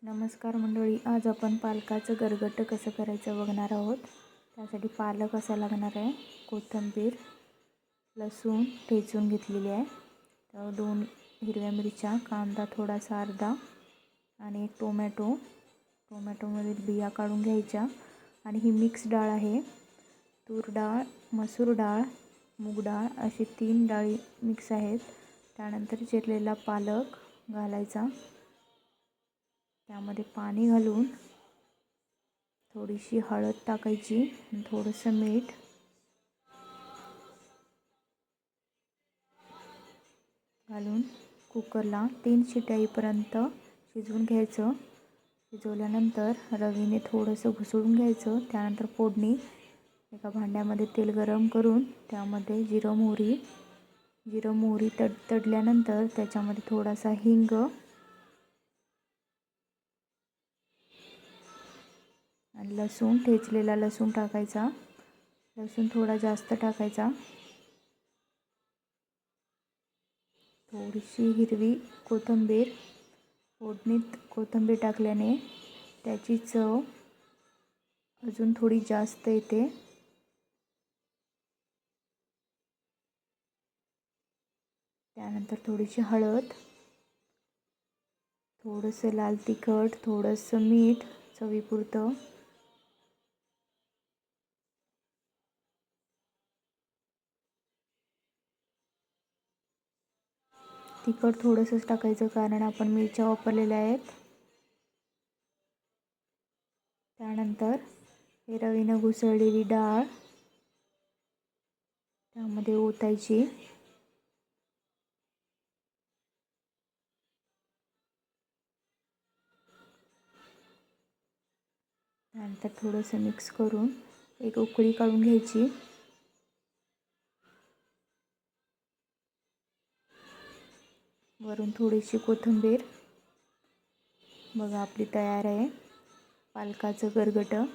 नमस्कार मंडळी, आज आपण पालकाचं गरगटं कसं करायचं बघणार आहोत. त्यासाठी पालक असा लागणार आहे, कोथिंबीर, लसूण ठेचून घेतलेली आहे, 2 हिरव्या मिरच्या, कांदा थोडासा अर्धा आणि एक टोमॅटोमधील बिया काढून घ्यायच्या. आणि ही मिक्स डाळ आहे, तूर डाळ, मसूर डाळ, मूग डाळ अशी 3 डाळी मिक्स आहेत. त्यानंतर चिरलेला पालक घालायचा, त्यामध्ये पाणी घालून थोडीशी हळद टाकायची आणि थोडंसं मीठ घालून कुकरला 3 शिट्या येईपर्यंत शिजवून घ्यायचं. शिजवल्यानंतर रवीने थोडंसं घुसळून घ्यायचं. त्यानंतर फोडणी, एका भांड्यामध्ये तेल गरम करून त्यामध्ये जिरं मोहरी तडल्यानंतर त्याच्यामध्ये थोडासा हिंग आणि लसूण, ठेचलेला लसूण टाकायचा. लसूण थोडा जास्त टाकायचा. थोडीशी हिरवी कोथिंबीर, फोडणीत कोथिंबीर टाकल्याने त्याची चव अजून थोडी जास्त येते. त्यानंतर थोडीशी हळद, थोडंसं लाल तिखट, थोडंसं मीठ चवीपुरतं. तिखट थोडंसंच टाकायचं, कारण आपण मिरच्या वापरलेल्या आहेत. त्यानंतर हे रवीनं घुसळलेली डाळ त्यामध्ये ओतायची. त्यानंतर थोडंसं मिक्स करून एक उकळी काढून घ्यायची. वरून थोडीशी कोथिंबीर. बघा, आपली तयार आहे पालकाचं गरगटं.